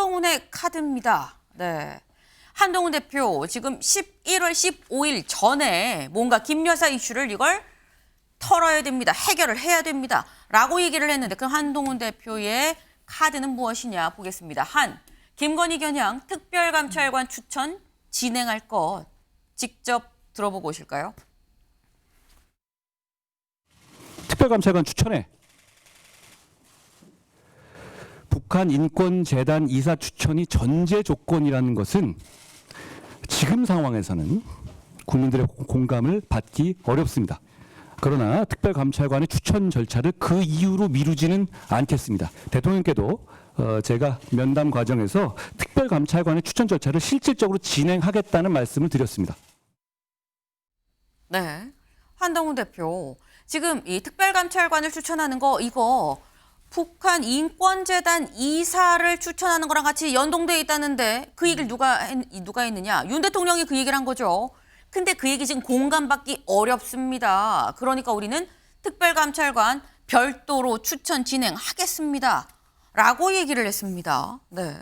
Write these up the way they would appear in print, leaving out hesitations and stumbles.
한동훈의 카드입니다. 네. 한동훈 대표 지금 11월 15일 전에 뭔가 김 여사 이슈를 이걸 털어야 됩니다. 해결을 해야 됩니다. 라고 얘기를 했는데 그 한동훈 대표의 카드는 무엇이냐 보겠습니다. 김건희 겨냥 특별감찰관 추천 진행할 것 직접 들어보고 오실까요? 특별감찰관 추천에 북한 인권재단 이사 추천이 전제 조건이라는 것은 지금 상황에서는 국민들의 공감을 받기 어렵습니다. 그러나 특별감찰관의 추천 절차를 그 이유로 미루지는 않겠습니다. 대통령께도 제가 면담 과정에서 특별감찰관의 추천 절차를 실질적으로 진행하겠다는 말씀을 드렸습니다. 네, 한동훈 대표 지금 이 특별감찰관을 추천하는 거 이거 북한 인권재단 이사를 추천하는 거랑 같이 연동돼 있다는데 그 얘기를 누가 했느냐? 윤 대통령이 그 얘기를 한 거죠. 근데 그 얘기 지금 공감받기 어렵습니다. 그러니까 우리는 특별감찰관 별도로 추천 진행하겠습니다. 라고 얘기를 했습니다. 네.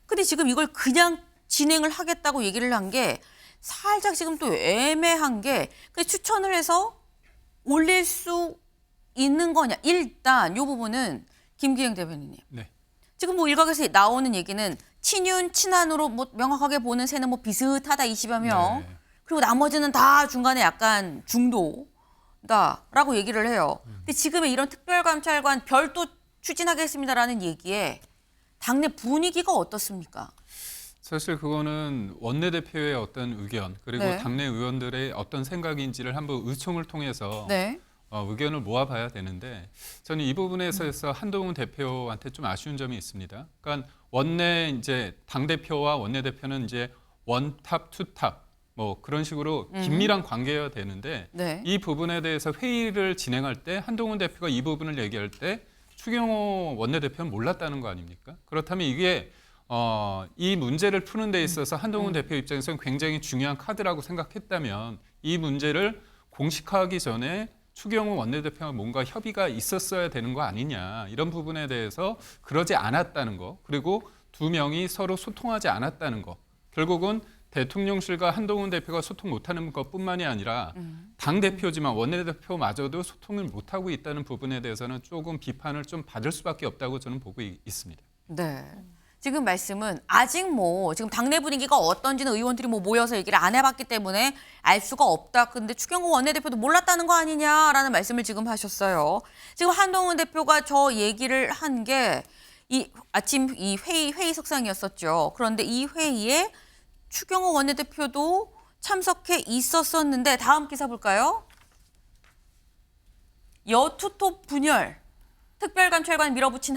근데 지금 이걸 그냥 진행을 하겠다고 얘기를 한 게 살짝 지금 또 애매한 게 추천을 해서 올릴 수 있는 거냐. 일단 이 부분은 김기행 대변인님. 네. 지금 뭐 일각에서 나오는 얘기는 친윤, 친한으로 뭐 명확하게 보는 새는 뭐 비슷하다 20여 명. 네. 그리고 나머지는 다 중간에 약간 중도다라고 얘기를 해요. 근데 지금의 이런 특별감찰관 별도 추진하겠습니다라는 얘기에 당내 분위기가 어떻습니까? 사실 그거는 원내대표의 어떤 의견 그리고 네. 당내 의원들의 어떤 생각인지를 한번 의총을 통해서 네. 의견을 모아봐야 되는데 저는 이 부분에서 한동훈 대표한테 좀 아쉬운 점이 있습니다. 그러니까 원내 이제 당 대표와 원내 대표는 이제 원탑, 투탑 뭐 그런 식으로 긴밀한 관계여야 되는데 네. 이 부분에 대해서 회의를 진행할 때 한동훈 대표가 이 부분을 얘기할 때 추경호 원내대표는 몰랐다는 거 아닙니까? 그렇다면 이게 이 문제를 푸는 데 있어서 한동훈 대표 입장에서는 굉장히 중요한 카드라고 생각했다면 이 문제를 공식화하기 전에 추경호 원내대표와 뭔가 협의가 있었어야 되는 거 아니냐 이런 부분에 대해서 그러지 않았다는 거 그리고 두 명이 서로 소통하지 않았다는 거 결국은 대통령실과 한동훈 대표가 소통 못하는 것뿐만이 아니라 당대표지만 원내대표마저도 소통을 못하고 있다는 부분에 대해서는 조금 비판을 좀 받을 수밖에 없다고 저는 보고 있습니다. 네. 지금 말씀은 아직 뭐 지금 당내 분위기가 어떤지는 의원들이 뭐 모여서 얘기를 안 해봤기 때문에 알 수가 없다. 근데 추경호 원내대표도 몰랐다는 거 아니냐라는 말씀을 지금 하셨어요. 지금 한동훈 대표가 저 얘기를 한 게 이 아침 이 회의석상이었었죠. 그런데 이 회의에 추경호 원내대표도 참석해 있었었는데 다음 기사 볼까요? 여투톱 분열, 특별감찰관 밀어붙인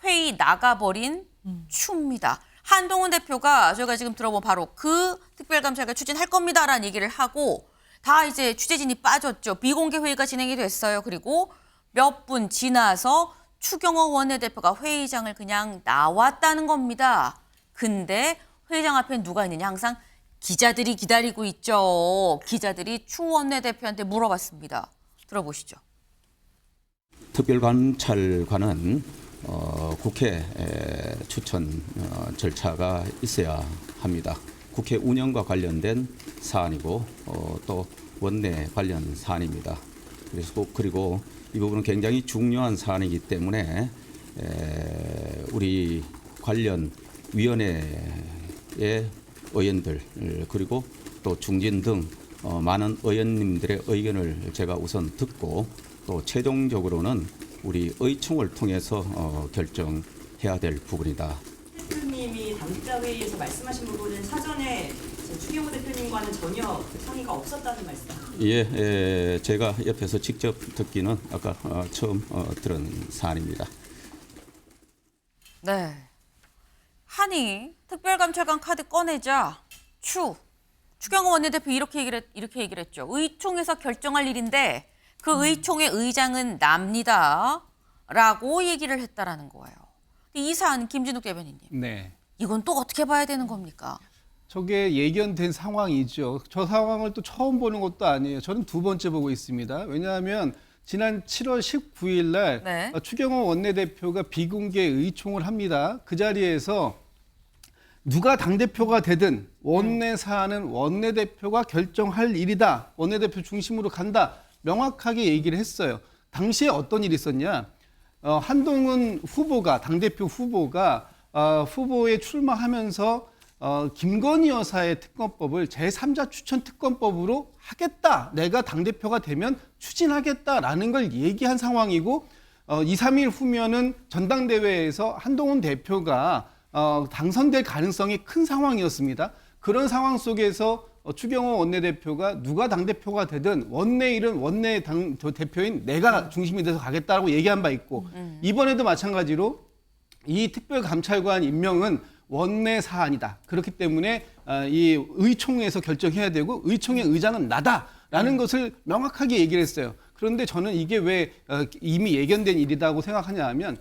회의 나가버린 추입니다. 한동훈 대표가 저희가 지금 들어본 바로 그 특별감찰관 추진할 겁니다라는 얘기를 하고 다 이제 취재진이 빠졌죠. 비공개 회의가 진행이 됐어요. 그리고 몇 분 지나서 추경호 원내대표가 회의장을 그냥 나왔다는 겁니다. 근데 회의장 앞에 누가 있느냐 항상 기자들이 기다리고 있죠. 기자들이 추 원내대표한테 물어봤습니다. 들어보시죠. 특별감찰관은 국회 추천 절차가 있어야 합니다. 국회 운영과 관련된 사안이고 또 원내 관련 사안입니다. 그리고 이 부분은 굉장히 중요한 사안이기 때문에 우리 관련 위원회의 의원들 그리고 또 중진 등 많은 의원님들의 의견을 제가 우선 듣고 또 최종적으로는 우리 의총을 통해서 결정해야 될 부분이다. 대표님이 당직자회의에서 말씀하신 부분은 사전에 추경호 대표님과는 전혀 상의가 없었다는 말씀. 예, 제가 옆에서 직접 듣기는 아까 처음 들은 사안입니다. 네. 한이 특별감찰관 카드 꺼내자 추경호 원내대표 이렇게 얘기를 했죠. 의총에서 결정할 일인데 그 의총의 의장은 납니다라고 얘기를 했다라는 거예요. 이 사안 김진욱 대변인님. 네. 이건 또 어떻게 봐야 되는 겁니까? 저게 예견된 상황이죠. 저 상황을 또 처음 보는 것도 아니에요. 저는 두 번째 보고 있습니다. 왜냐하면 지난 7월 19일 날 네. 추경호 원내대표가 비공개 의총을 합니다. 그 자리에서 누가 당대표가 되든 원내 사안은 원내대표가 결정할 일이다. 원내대표 중심으로 간다. 명확하게 얘기를 했어요. 당시에 어떤 일이 있었냐. 한동훈 후보가, 당대표 후보가 후보에 출마하면서 김건희 여사의 특검법을 제3자 추천 특검법으로 하겠다. 내가 당대표가 되면 추진하겠다라는 걸 얘기한 상황이고 2, 3일 후면은 전당대회에서 한동훈 대표가 당선될 가능성이 큰 상황이었습니다. 그런 상황 속에서 추경호 원내대표가 누가 당대표가 되든 원내 일은 원내 대표인 내가 중심이 돼서 가겠다고 얘기한 바 있고 이번에도 마찬가지로 이 특별감찰관 임명은 원내 사안이다. 그렇기 때문에 이 의총에서 결정해야 되고 의총의 의장은 나다라는 것을 명확하게 얘기를 했어요. 그런데 저는 이게 왜 이미 예견된 일이라고 생각하냐 하면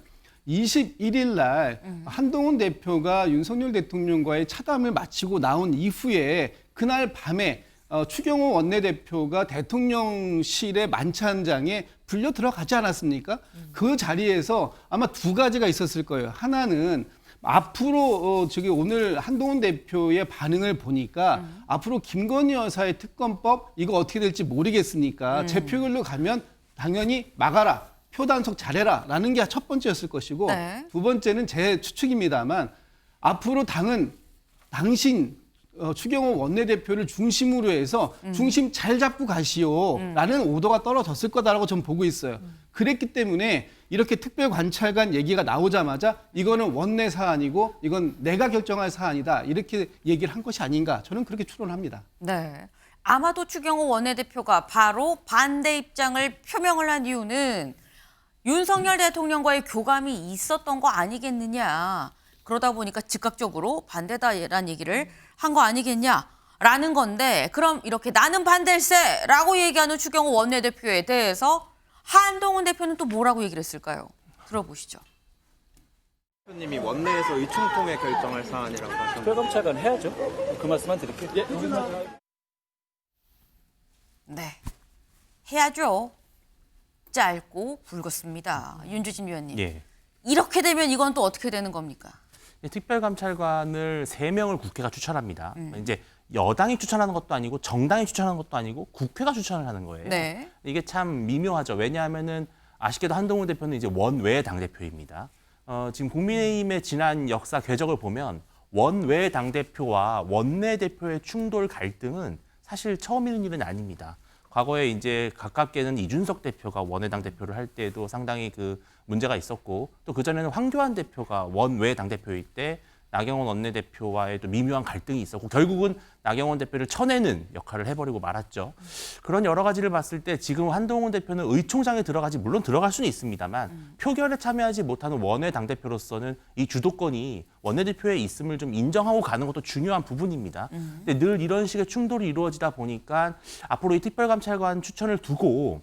21일 날 한동훈 대표가 윤석열 대통령과의 차담을 마치고 나온 이후에 그날 밤에 추경호 원내대표가 대통령실의 만찬장에 불려 들어가지 않았습니까? 그 자리에서 아마 두 가지가 있었을 거예요. 하나는 앞으로 오늘 한동훈 대표의 반응을 보니까 앞으로 김건희 여사의 특검법 이거 어떻게 될지 모르겠으니까 제 표결로 가면 당연히 막아라. 표 단속 잘해라 라는 게 첫 번째였을 것이고 네. 두 번째는 제 추측입니다만 앞으로 당은 당신 추경호 원내대표를 중심으로 해서 중심 잘 잡고 가시오라는 오더가 떨어졌을 거다라고 저는 보고 있어요. 그랬기 때문에 이렇게 특별관찰관 얘기가 나오자마자 이거는 원내 사안이고 이건 내가 결정할 사안이다 이렇게 얘기를 한 것이 아닌가 저는 그렇게 추론합니다. 네. 아마도 추경호 원내대표가 바로 반대 입장을 표명을 한 이유는 윤석열 대통령과의 교감이 있었던 거 아니겠느냐. 그러다 보니까 즉각적으로 반대다라는 얘기를 한 거 아니겠냐라는 건데 그럼 이렇게 나는 반댈세라고 얘기하는 추경호 원내대표에 대해서 한동훈 대표는 또 뭐라고 얘기를 했을까요? 들어보시죠. 대표님이 원내에서 의총 통해 결정할 사안이라고 하셨는데 특별감찰관 해야죠. 그 말씀만 드릴게요. 네. 해야죠. 짧고 굵었습니다. 윤주진 위원님. 예. 이렇게 되면 이건 또 어떻게 되는 겁니까? 특별감찰관을 3명을 국회가 추천합니다. 이제 여당이 추천하는 것도 아니고 정당이 추천하는 것도 아니고 국회가 추천을 하는 거예요. 네. 이게 참 미묘하죠. 왜냐하면은 아쉽게도 한동훈 대표는 이제 원외 당대표입니다. 지금 국민의힘의 지난 역사 궤적을 보면 원외 당대표와 원내 대표의 충돌 갈등은 사실 처음 있는 일은 아닙니다. 과거에 이제 가깝게는 이준석 대표가 원외 당대표를 할 때도 상당히 그 문제가 있었고 또 그전에는 황교안 대표가 원외 당대표일 때 나경원 원내대표와의 또 미묘한 갈등이 있었고 결국은 나경원 대표를 쳐내는 역할을 해버리고 말았죠. 그런 여러 가지를 봤을 때 지금 한동훈 대표는 의총장에 들어가지 물론 들어갈 수는 있습니다만 표결에 참여하지 못하는 원외 당대표로서는 이 주도권이 원내대표에 있음을 좀 인정하고 가는 것도 중요한 부분입니다. 근데 늘 이런 식의 충돌이 이루어지다 보니까 앞으로 이 특별감찰관 추천을 두고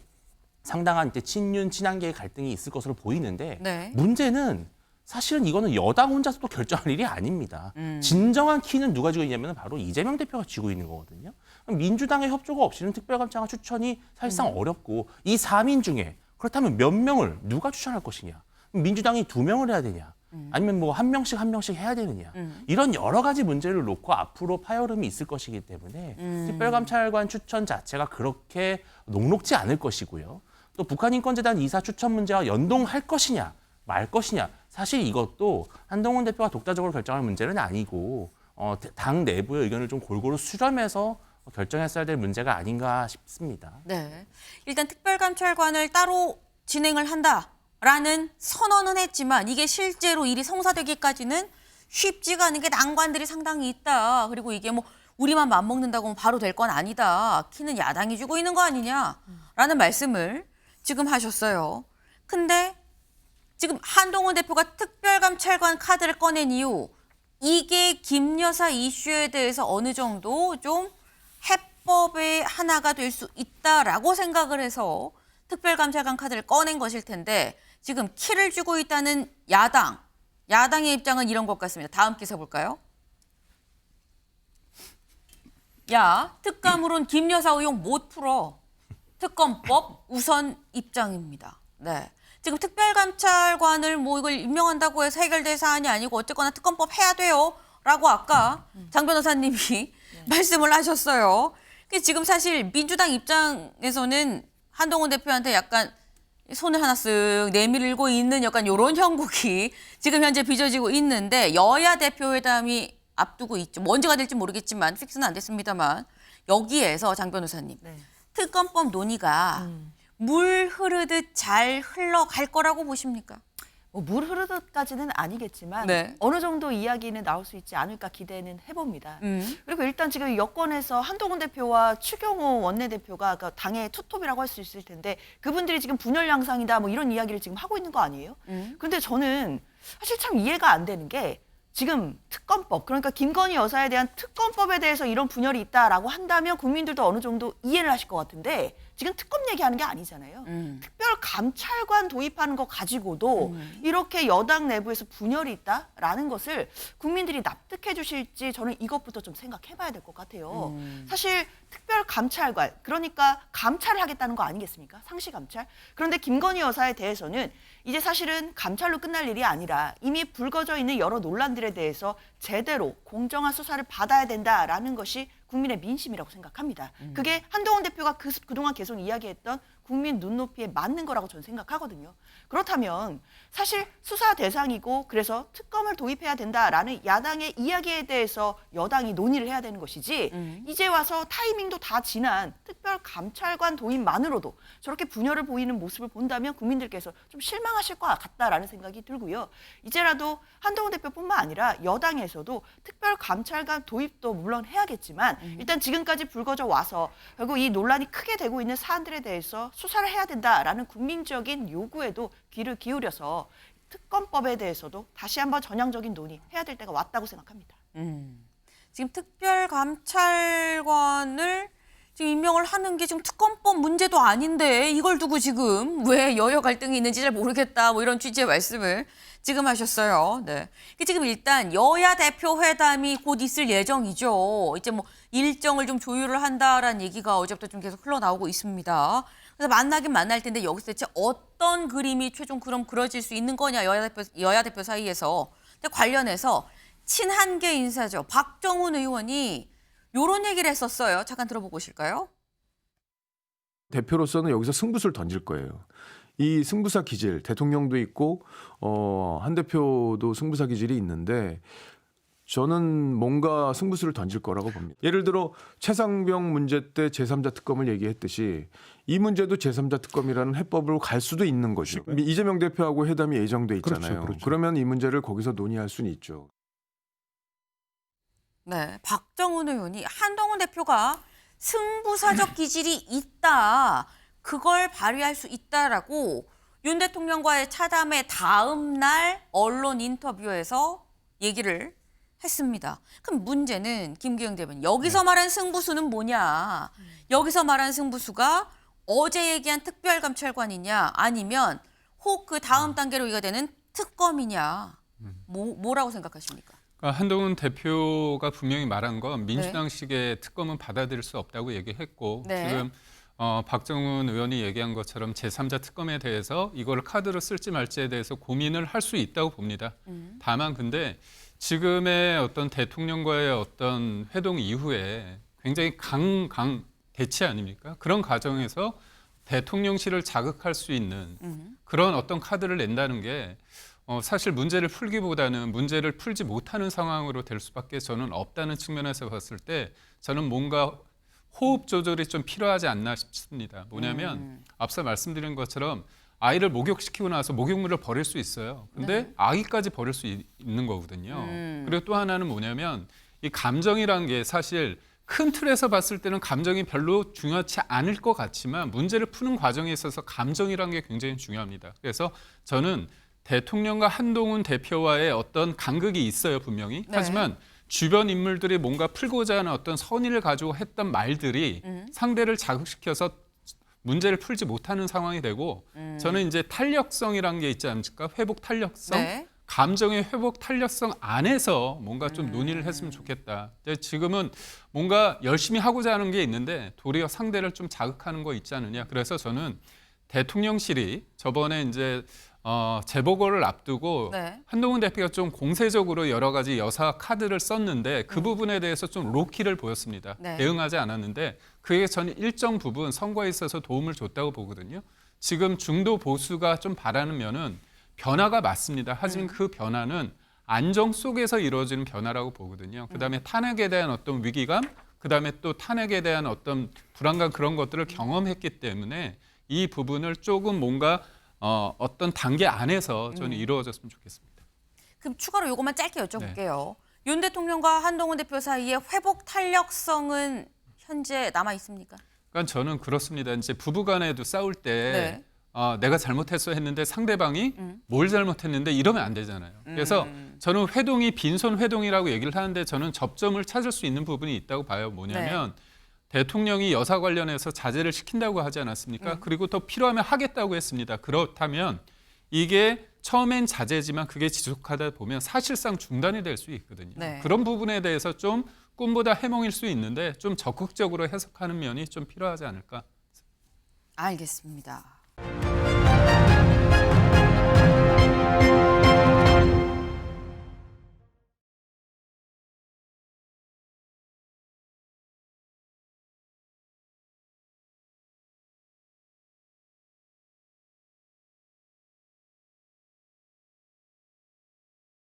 상당한 이제 친윤 친한계의 갈등이 있을 것으로 보이는데 네. 문제는 사실은 이거는 여당 혼자서 또 결정할 일이 아닙니다. 진정한 키는 누가 쥐고 있냐면 바로 이재명 대표가 쥐고 있는 거거든요. 민주당의 협조가 없이는 특별감찰관 추천이 사실상 어렵고 이 4인 중에 그렇다면 몇 명을 누가 추천할 것이냐. 민주당이 2명을 해야 되냐. 아니면 뭐 한 명씩 해야 되느냐. 이런 여러 가지 문제를 놓고 앞으로 파열음이 있을 것이기 때문에 특별감찰관 추천 자체가 그렇게 녹록지 않을 것이고요. 또 북한인권재단 이사 추천 문제와 연동할 것이냐 말 것이냐. 사실 이것도 한동훈 대표가 독자적으로 결정할 문제는 아니고 당 내부의 의견을 좀 골고루 수렴해서 결정했어야 될 문제가 아닌가 싶습니다. 네. 일단 특별감찰관을 따로 진행을 한다라는 선언은 했지만 이게 실제로 일이 성사되기까지는 쉽지가 않은 게 난관들이 상당히 있다. 그리고 이게 뭐 우리만 맘먹는다고 바로 될 건 아니다. 키는 야당이 주고 있는 거 아니냐라는 말씀을 지금 하셨어요. 근데 지금 한동훈 대표가 특별감찰관 카드를 꺼낸 이유, 이게 김 여사 이슈에 대해서 어느 정도 좀 해법의 하나가 될 수 있다라고 생각을 해서 특별감찰관 카드를 꺼낸 것일 텐데 지금 키를 주고 있다는 야당의 입장은 이런 것 같습니다. 다음 기사 볼까요? 야, 특감으론 김 여사 의혹 못 풀어. 특검법 우선 입장입니다. 네. 지금 특별감찰관을 뭐 이걸 임명한다고 해서 해결될 사안이 아니고 어쨌거나 특검법 해야 돼요라고 아까 장 변호사님이 말씀을 하셨어요. 지금 사실 민주당 입장에서는 한동훈 대표한테 약간 손을 하나 쓱 내밀고 있는 약간 이런 형국이 지금 현재 빚어지고 있는데 여야 대표회담이 앞두고 있죠. 뭐 언제가 될지 모르겠지만 픽스는 안 됐습니다만 여기에서 장 변호사님 특검법 논의가 물 흐르듯 잘 흘러갈 거라고 보십니까? 물 흐르듯까지는 아니겠지만 네. 어느 정도 이야기는 나올 수 있지 않을까 기대는 해봅니다. 그리고 일단 지금 여권에서 한동훈 대표와 추경호 원내대표가 그러니까 당의 투톱이라고 할 수 있을 텐데 그분들이 지금 분열 양상이다 뭐 이런 이야기를 지금 하고 있는 거 아니에요? 그런데 저는 사실 참 이해가 안 되는 게 지금 특검법 그러니까 김건희 여사에 대한 특검법에 대해서 이런 분열이 있다라고 한다면 국민들도 어느 정도 이해를 하실 것 같은데 지금 특검 얘기하는 게 아니잖아요. 특별감찰관 도입하는 거 가지고도 이렇게 여당 내부에서 분열이 있다라는 것을 국민들이 납득해 주실지 저는 이것부터 좀 생각해 봐야 될 것 같아요. 사실 특별감찰관 그러니까 감찰을 하겠다는 거 아니겠습니까? 상시감찰. 그런데 김건희 여사에 대해서는 이제 사실은 감찰로 끝날 일이 아니라 이미 불거져 있는 여러 논란들에 대해서 제대로 공정한 수사를 받아야 된다라는 것이 국민의 민심이라고 생각합니다. 그게 한동훈 대표가 그동안 계속 이야기했던 국민 눈높이에 맞는 거라고 저는 생각하거든요. 그렇다면 사실 수사 대상이고 그래서 특검을 도입해야 된다라는 야당의 이야기에 대해서 여당이 논의를 해야 되는 것이지 이제 와서 타이밍도 다 지난 특별감찰관 도입만으로도 저렇게 분열을 보이는 모습을 본다면 국민들께서 좀 실망하실 것 같다라는 생각이 들고요. 이제라도 한동훈 대표뿐만 아니라 여당에서도 특별감찰관 도입도 물론 해야겠지만 일단 지금까지 불거져 와서 결국 이 논란이 크게 되고 있는 사안들에 대해서 수사를 해야 된다라는 국민적인 요구에도 귀를 기울여서 특검법에 대해서도 다시 한번 전향적인 논의해야 될 때가 왔다고 생각합니다. 지금 특별감찰관을 지금 임명을 하는 게 지금 특검법 문제도 아닌데 이걸 두고 지금 왜 여야 갈등이 있는지 잘 모르겠다 뭐 이런 취지의 말씀을 지금 하셨어요. 네. 지금 일단 여야 대표 회담이 곧 있을 예정이죠. 이제 뭐 일정을 좀 조율을 한다라는 얘기가 어제부터 좀 계속 흘러나오고 있습니다. 그래서 만나긴 만날 텐데 여기서 대체 어떤 그림이 최종 그럼 그려질 수 있는 거냐 여야 대표 사이에서. 근데 관련해서 친한계 인사죠. 박정훈 의원이 이런 얘기를 했었어요. 잠깐 들어보고 오실까요? 대표로서는 여기서 승부수를 던질 거예요. 이 승부사 기질, 대통령도 있고 한 대표도 승부사 기질이 있는데 저는 뭔가 승부수를 던질 거라고 봅니다. 예를 들어 최상병 문제 때 제3자 특검을 얘기했듯이 이 문제도 제3자 특검이라는 해법으로 갈 수도 있는 거죠. 이재명 대표하고 회담이 예정돼 있잖아요. 그렇죠. 그러면 이 문제를 거기서 논의할 수는 있죠. 네, 박정훈 의원이 한동훈 대표가 승부사적 기질이 있다. 그걸 발휘할 수 있다라고 윤 대통령과의 차담의 다음 날 언론 인터뷰에서 얘기를 했습니다. 그럼 문제는 김기영 대변인 여기서 말한 승부수는 뭐냐? 여기서 말한 승부수가 어제 얘기한 특별감찰관이냐 아니면 혹 그 다음 단계로 이가 되는 특검이냐? 뭐라고 생각하십니까? 한동훈 대표가 분명히 말한 건 민주당식의 특검은 받아들일 수 없다고 얘기했고 지금 박정훈 의원이 얘기한 것처럼 제3자 특검에 대해서 이걸 카드로 쓸지 말지에 대해서 고민을 할 수 있다고 봅니다. 다만 근데 지금의 어떤 대통령과의 어떤 회동 이후에 굉장히 강 대치 아닙니까? 그런 과정에서 대통령실을 자극할 수 있는 그런 어떤 카드를 낸다는 게 사실 문제를 풀기보다는 문제를 풀지 못하는 상황으로 될 수밖에 저는 없다는 측면에서 봤을 때 저는 뭔가 호흡 조절이 좀 필요하지 않나 싶습니다. 뭐냐면 앞서 말씀드린 것처럼 아이를 목욕시키고 나서 목욕물을 버릴 수 있어요. 근데 아기까지 버릴 수 있는 거거든요. 그리고 또 하나는 뭐냐면 이 감정이라는 게 사실 큰 틀에서 봤을 때는 감정이 별로 중요하지 않을 것 같지만 문제를 푸는 과정에 있어서 감정이라는 게 굉장히 중요합니다. 그래서 저는 대통령과 한동훈 대표와의 어떤 간극이 있어요, 분명히. 하지만 주변 인물들이 뭔가 풀고자 하는 어떤 선의를 가지고 했던 말들이 상대를 자극시켜서 문제를 풀지 못하는 상황이 되고 저는 이제 탄력성이라는 게 있지 않습니까? 회복 탄력성. 감정의 회복 탄력성 안에서 뭔가 좀 논의를 했으면 좋겠다. 근데 지금은 뭔가 열심히 하고자 하는 게 있는데 도리어 상대를 좀 자극하는 거 있지 않느냐. 그래서 저는 대통령실이 저번에 이제 재보궐을 앞두고 네. 한동훈 대표가 좀 공세적으로 여러 가지 여사 카드를 썼는데 그 부분에 대해서 좀 로키를 보였습니다. 네. 대응하지 않았는데 그게 저는 일정 부분 선거에 있어서 도움을 줬다고 보거든요. 지금 중도 보수가 좀 바라는 면은 변화가 맞습니다. 하지만 그 변화는 안정 속에서 이루어지는 변화라고 보거든요. 그다음에 탄핵에 대한 어떤 위기감, 그다음에 또 탄핵에 대한 어떤 불안감 그런 것들을 경험했기 때문에 이 부분을 조금 뭔가 어떤 단계 안에서 저는 이루어졌으면 좋겠습니다. 그럼 추가로 요것만 짧게 여쭤볼게요. 윤 대통령과 한동훈 대표 사이의 회복 탄력성은 현재 남아 있습니까? 그러니까 저는 그렇습니다. 이제 부부간에도 싸울 때 네. 내가 잘못했어 했는데 상대방이 뭘 잘못했는데 이러면 안 되잖아요. 그래서 저는 회동이 빈손 회동이라고 얘기를 하는데 저는 접점을 찾을 수 있는 부분이 있다고 봐요. 뭐냐면 대통령이 여사 관련해서 자제를 시킨다고 하지 않았습니까? 그리고 또 필요하면 하겠다고 했습니다. 그렇다면 이게 처음엔 자제지만 그게 지속하다 보면 사실상 중단이 될 수 있거든요. 네. 그런 부분에 대해서 좀 꿈보다 해몽일 수 있는데 좀 적극적으로 해석하는 면이 좀 필요하지 않을까. 알겠습니다.